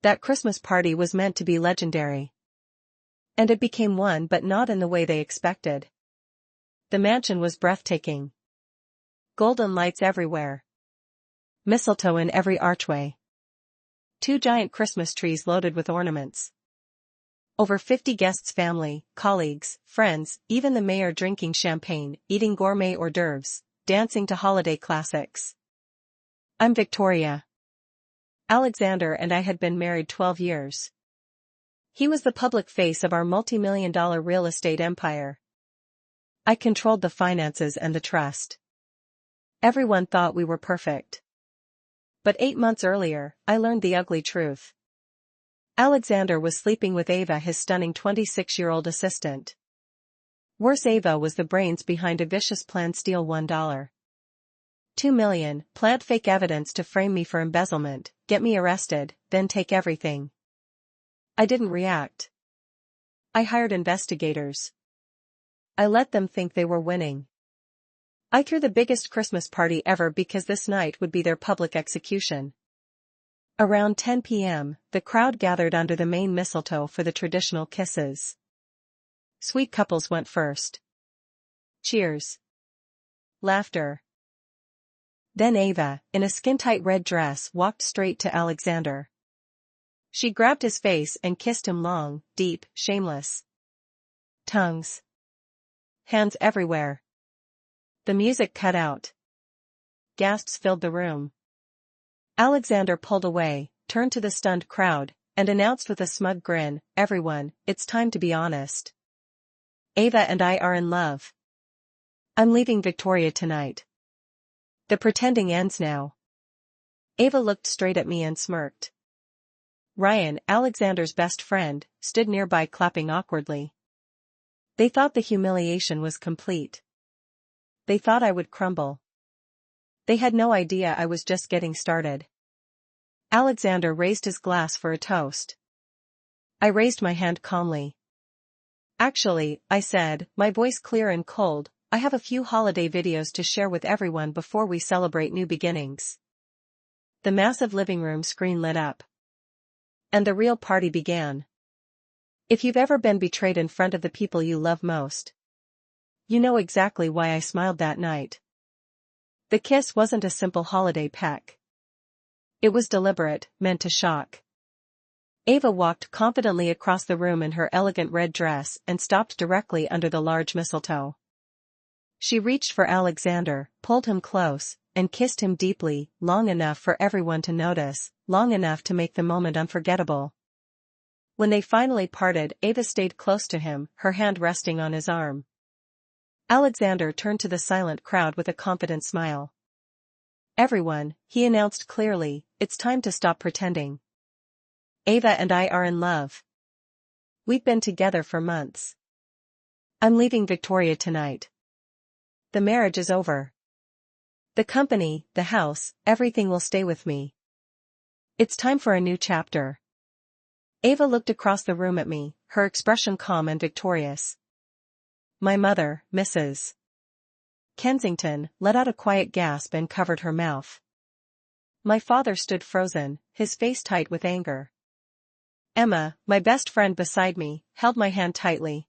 That Christmas party was meant to be legendary. And it became one, but not in the way they expected. The mansion was breathtaking. Golden lights everywhere. Mistletoe in every archway. 2 giant Christmas trees loaded with ornaments. Over 50 guests, family, colleagues, friends, even the mayor drinking champagne, eating gourmet hors d'oeuvres, dancing to holiday classics. I'm Victoria. Alexander and I had been married 12 years. He was the public face of our multi-million-dollar real estate empire. I controlled the finances and the trust. Everyone thought we were perfect. But 8 months earlier, I learned the ugly truth. Alexander was sleeping with Ava, his stunning 26-year-old assistant. Worse, Ava was the brains behind a vicious plan: steal $1.2 million, plant fake evidence to frame me for embezzlement, get me arrested, then take everything. I didn't react. I hired investigators. I let them think they were winning. I threw the biggest Christmas party ever because this night would be their public execution. Around 10 p.m., the crowd gathered under the main mistletoe for the traditional kisses. Sweet couples went first. Cheers. Laughter. Then Ava, in a skin-tight red dress, walked straight to Alexander. She grabbed his face and kissed him long, deep, shameless. Tongues. Hands everywhere. The music cut out. Gasps filled the room. Alexander pulled away, turned to the stunned crowd, and announced with a smug grin, "Everyone, it's time to be honest. Ava and I are in love. I'm leaving Victoria tonight. The pretending ends now." Ava looked straight at me and smirked. Ryan, Alexander's best friend, stood nearby clapping awkwardly. They thought the humiliation was complete. They thought I would crumble. They had no idea I was just getting started. Alexander raised his glass for a toast. I raised my hand calmly. "Actually," I said, my voice clear and cold, "I have a few holiday videos to share with everyone before we celebrate new beginnings." The massive living room screen lit up. And the real party began. If you've ever been betrayed in front of the people you love most, you know exactly why I smiled that night. The kiss wasn't a simple holiday peck. It was deliberate, meant to shock. Ava walked confidently across the room in her elegant red dress and stopped directly under the large mistletoe. She reached for Alexander, pulled him close, and kissed him deeply, long enough for everyone to notice, long enough to make the moment unforgettable. When they finally parted, Ava stayed close to him, her hand resting on his arm. Alexander turned to the silent crowd with a confident smile. "Everyone," he announced clearly, "it's time to stop pretending. Ava and I are in love. We've been together for months. I'm leaving Victoria tonight. The marriage is over. The company, the house, everything will stay with me. It's time for a new chapter." Ava looked across the room at me, her expression calm and victorious. My mother, Mrs. Kensington, let out a quiet gasp and covered her mouth. My father stood frozen, his face tight with anger. Emma, my best friend beside me, held my hand tightly.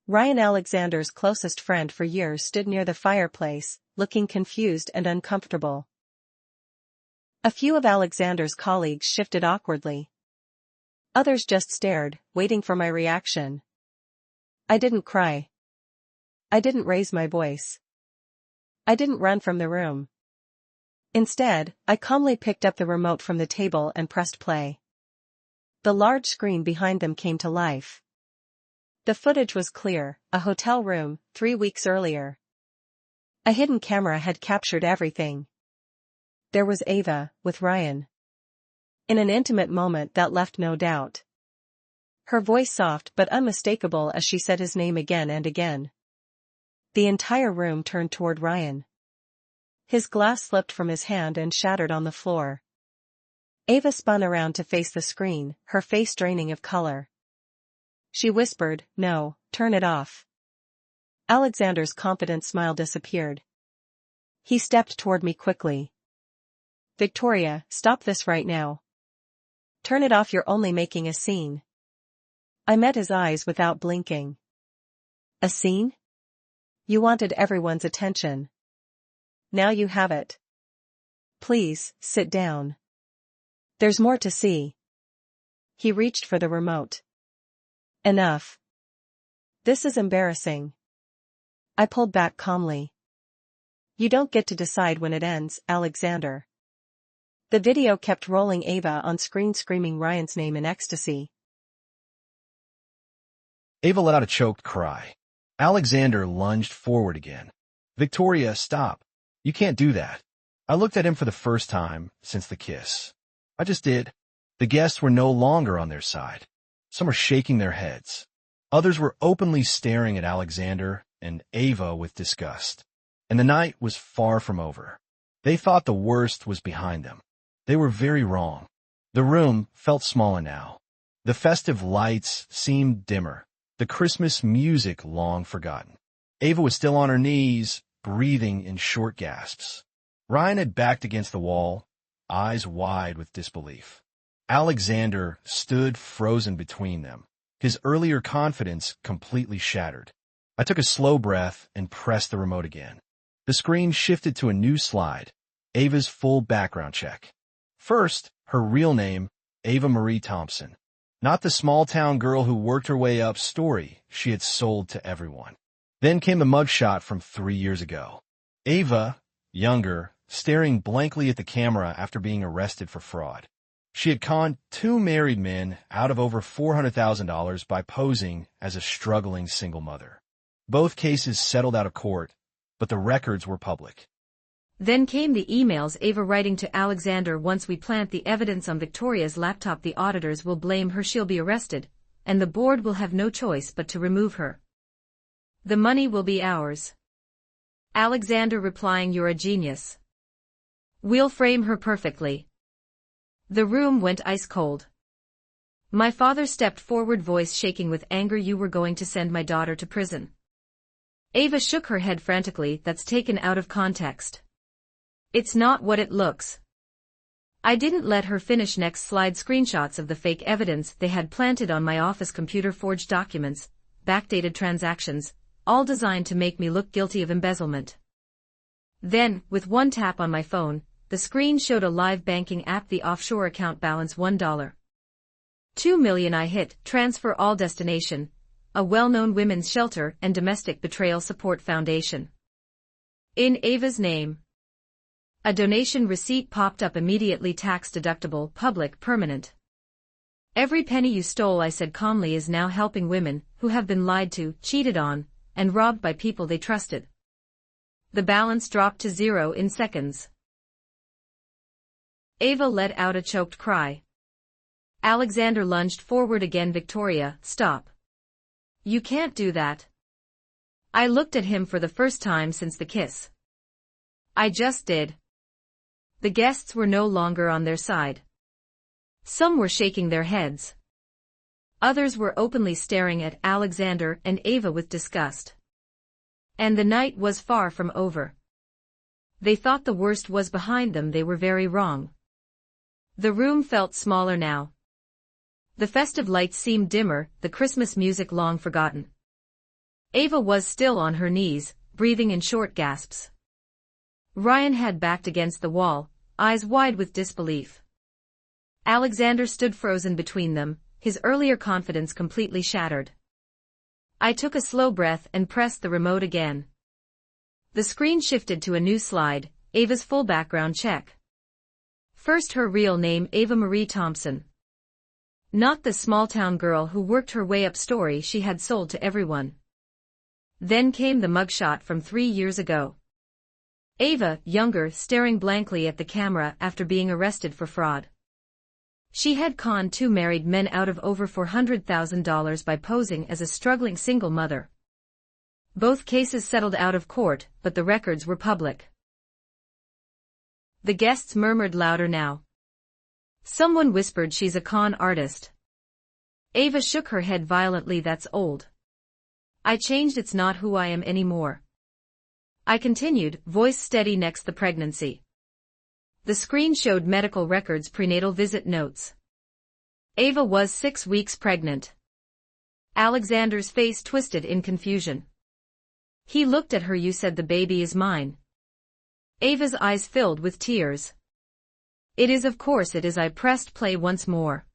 Ryan, Alexander's closest friend for years, stood near the fireplace, looking confused and uncomfortable. A few of Alexander's colleagues shifted awkwardly. Others just stared, waiting for my reaction. I didn't cry. I didn't raise my voice. I didn't run from the room. Instead, I calmly picked up the remote from the table and pressed play. The large screen behind them came to life. The footage was clear, a hotel room, 3 weeks earlier. A hidden camera had captured everything. There was Ava, with Ryan. In an intimate moment that left no doubt. Her voice soft but unmistakable as she said his name again and again. The entire room turned toward Ryan. His glass slipped from his hand and shattered on the floor. Ava spun around to face the screen, her face draining of color. She whispered, "No, turn it off." Alexander's confident smile disappeared. He stepped toward me quickly. "Victoria, stop this right now. Turn it off, you're only making a scene. I met his eyes without blinking. A scene? You wanted everyone's attention. Now you have it. Please, sit down. There's more to see. He reached for the remote. Enough. This is embarrassing. I pulled back calmly. You don't get to decide when it ends, Alexander. The video kept rolling, Ava on screen screaming Ryan's name in ecstasy. Ava let out a choked cry. Alexander lunged forward again. Victoria, stop. You can't do that. I looked at him for the first time since the kiss. I just did. The guests were no longer on their side. Some were shaking their heads. Others were openly staring at Alexander and Ava with disgust. And the night was far from over. They thought the worst was behind them. They were very wrong. The room felt smaller now. The festive lights seemed dimmer. The Christmas music long forgotten. Ava was still on her knees, breathing in short gasps. Ryan had backed against the wall, eyes wide with disbelief. Alexander stood frozen between them, his earlier confidence completely shattered. I took a slow breath and pressed the remote again. The screen shifted to a new slide, Ava's full background check. First, her real name, Ava Marie Thompson. Not the small-town girl who worked her way up story she had sold to everyone. Then came the mugshot from 3 years ago. Ava, younger, staring blankly at the camera after being arrested for fraud. She had conned 2 married men out of over $400,000 by posing as a struggling single mother. Both cases settled out of court, but the records were public. Then came the emails, Ava writing to Alexander, once we plant the evidence on Victoria's laptop, the auditors will blame her, she'll be arrested, and the board will have no choice but to remove her. The money will be ours. Alexander replying, you're a genius. We'll frame her perfectly. The room went ice cold. My father stepped forward, voice shaking with anger, you were going to send my daughter to prison. Ava shook her head frantically, that's taken out of context. It's not what it looks. I didn't let her finish. Next slide, screenshots of the fake evidence they had planted on my office computer, forged documents, backdated transactions, all designed to make me look guilty of embezzlement. Then, with one tap on my phone, the screen showed a live banking app, the offshore account balance $1. 2 million. I hit transfer all, destination, a well-known women's shelter and domestic betrayal support foundation. In Ava's name. A donation receipt popped up immediately, tax deductible, public, permanent. Every penny you stole, I said calmly, is now helping women who have been lied to, cheated on, and robbed by people they trusted. The balance dropped to 0 in seconds. Ava let out a choked cry. Alexander lunged forward again. Victoria, stop. You can't do that. I looked at him for the first time since the kiss. I just did. The guests were no longer on their side. Some were shaking their heads. Others were openly staring at Alexander and Ava with disgust. And the night was far from over. They thought the worst was behind them. They were very wrong. The room felt smaller now. The festive lights seemed dimmer, the Christmas music long forgotten. Ava was still on her knees, breathing in short gasps. Ryan had backed against the wall, eyes wide with disbelief. Alexander stood frozen between them, his earlier confidence completely shattered. I took a slow breath and pressed the remote again. The screen shifted to a new slide, Ava's full background check. First, her real name, Ava Marie Thompson. Not the small-town girl who worked her way up story she had sold to everyone. Then came the mugshot from 3 years ago. Ava, younger, staring blankly at the camera after being arrested for fraud. She had conned 2 married men out of over $400,000 by posing as a struggling single mother. Both cases settled out of court, but the records were public. The guests murmured louder now. Someone whispered, she's a con artist. Ava shook her head violently, that's old. I changed, it's not who I am anymore. I continued, voice steady, next the pregnancy. The screen showed medical records, prenatal visit notes. Ava was 6 weeks pregnant. Alexander's face twisted in confusion. He looked at her. You said the baby is mine. Ava's eyes filled with tears. It is, of course it is. I pressed play once more.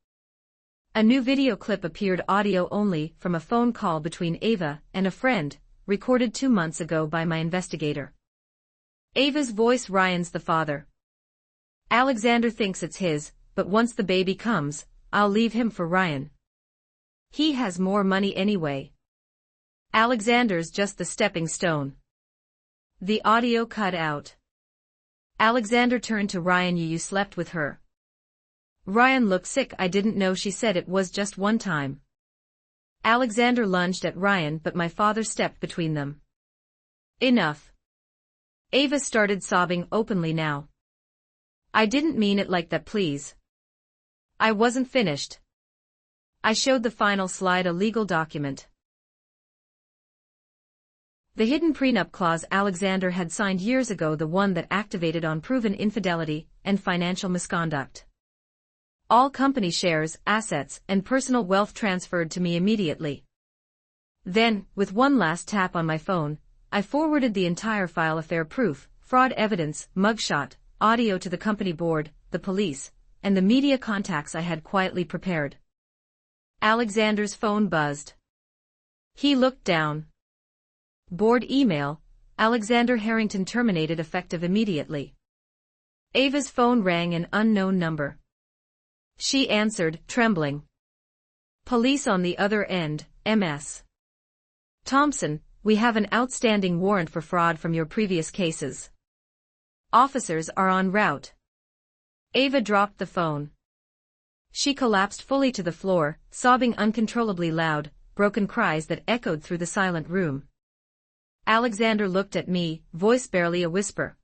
A new video clip appeared, audio only, from a phone call between Ava and a friend, recorded 2 months ago by my investigator. Ava's voice: Ryan's the father. Alexander thinks it's his, but once the baby comes, I'll leave him for Ryan. He has more money anyway. Alexander's just the stepping stone. The audio cut out. Alexander turned to Ryan. You slept with her. Ryan looked sick. I didn't know. She said it was just one time. Alexander lunged at Ryan, but my father stepped between them. Enough. Ava started sobbing openly now. I didn't mean it like that, please. I wasn't finished. I showed the final slide, a legal document. The hidden prenup clause Alexander had signed years ago, the one that activated on proven infidelity and financial misconduct. All company shares, assets, and personal wealth transferred to me immediately. Then, with one last tap on my phone, I forwarded the entire file, affair proof, fraud evidence, mugshot, audio to the company board, the police, and the media contacts I had quietly prepared. Alexander's phone buzzed. He looked down. Board email: Alexander Harrington terminated, effective immediately. Ava's phone rang, an unknown number. She answered, trembling. Police on the other end: Ms. Thompson, we have an outstanding warrant for fraud from your previous cases. Officers are en route. Ava dropped the phone. She collapsed fully to the floor, sobbing uncontrollably, loud, broken cries that echoed through the silent room. Alexander looked at me, voice barely a whisper.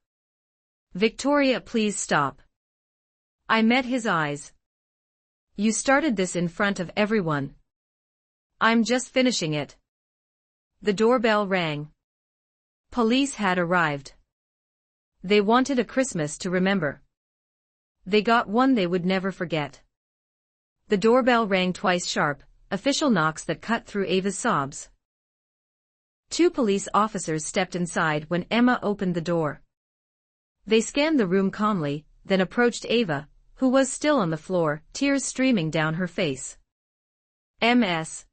Victoria, please stop. I met his eyes. You started this in front of everyone. I'm just finishing it. The doorbell rang. Police had arrived. They wanted a Christmas to remember. They got one they would never forget. The doorbell rang twice, sharp, official knocks that cut through Ava's sobs. 2 police officers stepped inside when Emma opened the door. They scanned the room calmly, then approached Ava, who was still on the floor, tears streaming down her face. Ms.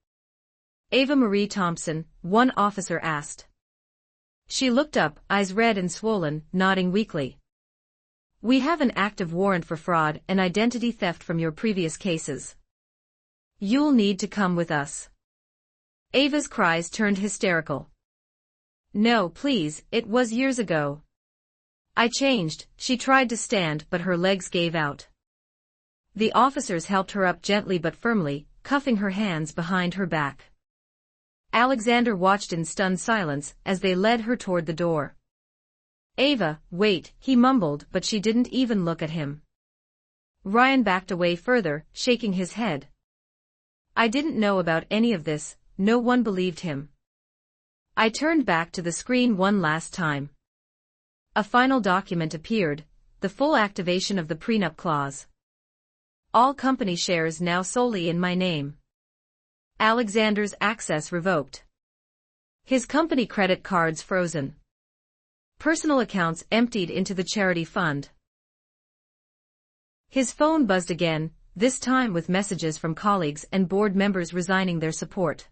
Ava Marie Thompson, one officer asked. She looked up, eyes red and swollen, nodding weakly. We have an active warrant for fraud and identity theft from your previous cases. You'll need to come with us. Ava's cries turned hysterical. No, please, it was years ago. I changed. She tried to stand, but her legs gave out. The officers helped her up gently but firmly, cuffing her hands behind her back. Alexander watched in stunned silence as they led her toward the door. Ava, wait, he mumbled, but she didn't even look at him. Ryan backed away further, shaking his head. I didn't know about any of this, no one believed him. I turned back to the screen one last time. A final document appeared, the full activation of the prenup clause. All company shares now solely in my name. Alexander's access revoked. His company credit cards frozen. Personal accounts emptied into the charity fund. His phone buzzed again, this time with messages from colleagues and board members resigning their support.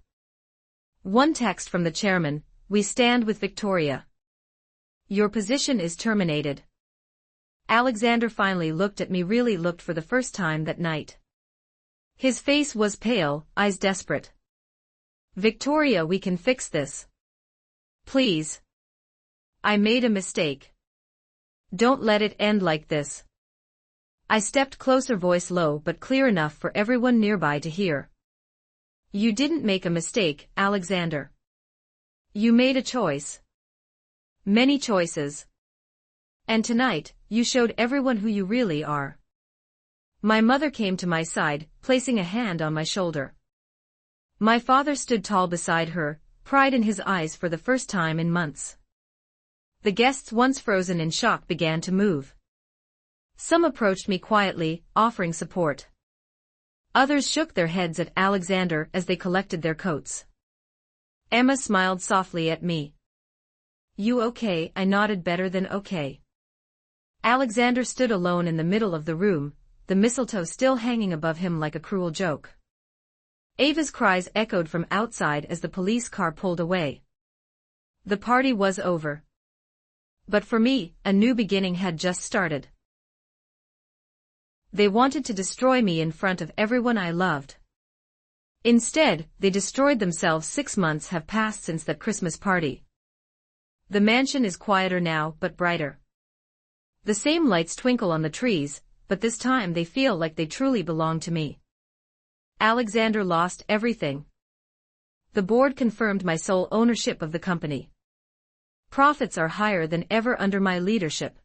One text from the chairman: we stand with Victoria. Your position is terminated. Alexander finally looked at me, really looked for the first time that night. His face was pale, eyes desperate. Victoria, we can fix this. Please. I made a mistake. Don't let it end like this. I stepped closer, voice low but clear enough for everyone nearby to hear. You didn't make a mistake, Alexander. You made a choice. Many choices. And tonight, you showed everyone who you really are. My mother came to my side, placing a hand on my shoulder. My father stood tall beside her, pride in his eyes for the first time in months. The guests, once frozen in shock, began to move. Some approached me quietly, offering support. Others shook their heads at Alexander as they collected their coats. Emma smiled softly at me. You okay? I nodded, better than okay. Alexander stood alone in the middle of the room, the mistletoe still hanging above him like a cruel joke. Ava's cries echoed from outside as the police car pulled away. The party was over. But for me, a new beginning had just started. They wanted to destroy me in front of everyone I loved. Instead, they destroyed themselves. 6 months have passed since that Christmas party. The mansion is quieter now, but brighter. The same lights twinkle on the trees, but this time they feel like they truly belong to me. Alexander lost everything. The board confirmed my sole ownership of the company. Profits are higher than ever under my leadership.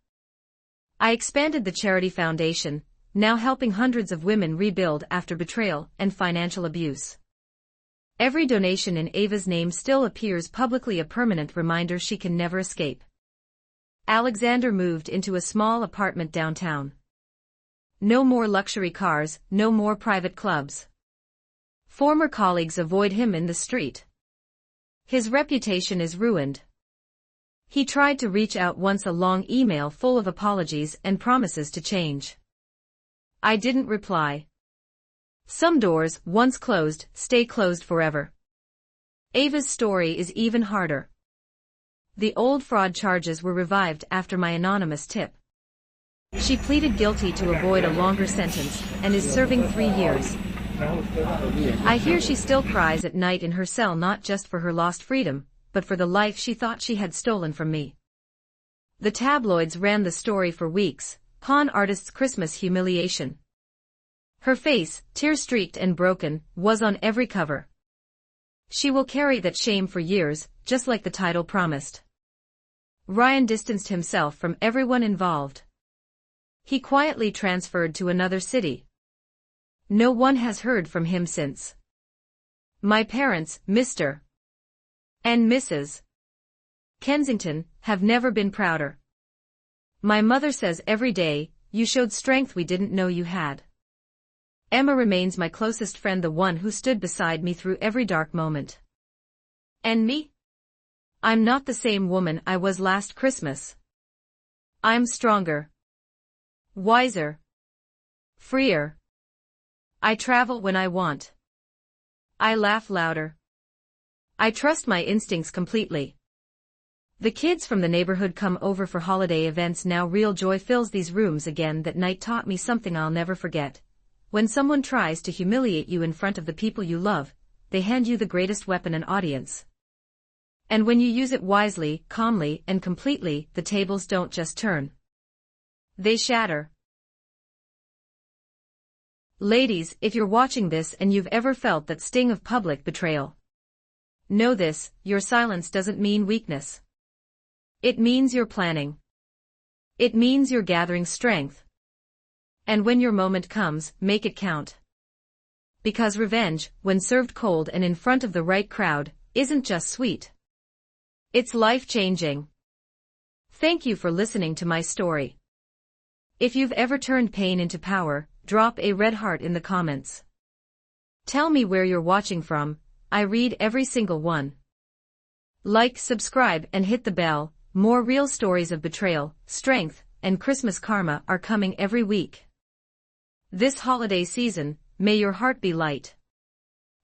I expanded the charity foundation, now helping hundreds of women rebuild after betrayal and financial abuse. Every donation in Ava's name still appears publicly, a permanent reminder she can never escape. Alexander moved into a small apartment downtown. No more luxury cars, no more private clubs. Former colleagues avoid him in the street. His reputation is ruined. He tried to reach out once, a long email full of apologies and promises to change. I didn't reply. Some doors, once closed, stay closed forever. Ava's story is even harder. The old fraud charges were revived after my anonymous tip. She pleaded guilty to avoid a longer sentence, and is serving 3 years. I hear she still cries at night in her cell, not just for her lost freedom, but for the life she thought she had stolen from me. The tabloids ran the story for weeks: con artist's Christmas humiliation. Her face, tear-streaked and broken, was on every cover. She will carry that shame for years, just like the title promised. Ryan distanced himself from everyone involved. He quietly transferred to another city. No one has heard from him since. My parents, Mr. and Mrs. Kensington, have never been prouder. My mother says every day, you showed strength we didn't know you had. Emma remains my closest friend, the one who stood beside me through every dark moment. And me? I'm not the same woman I was last Christmas. I'm stronger. Wiser. Freer. I travel when I want. I laugh louder. I trust my instincts completely. The kids from the neighborhood come over for holiday events now. Real joy fills these rooms again. That night taught me something I'll never forget. When someone tries to humiliate you in front of the people you love, they hand you the greatest weapon, an audience. And when you use it wisely, calmly, and completely, the tables don't just turn. They shatter. Ladies, if you're watching this and you've ever felt that sting of public betrayal, know this: your silence doesn't mean weakness. It means you're planning. It means you're gathering strength. And when your moment comes, make it count. Because revenge, when served cold and in front of the right crowd, isn't just sweet. It's life-changing. Thank you for listening to my story. If you've ever turned pain into power, drop a red heart in the comments. Tell me where you're watching from. I read every single one. Like, subscribe, and hit the bell. More real stories of betrayal, strength, and Christmas karma are coming every week. This holiday season, may your heart be light.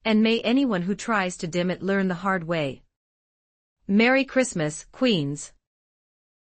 And may anyone who tries to dim it learn the hard way. Merry Christmas, Queens.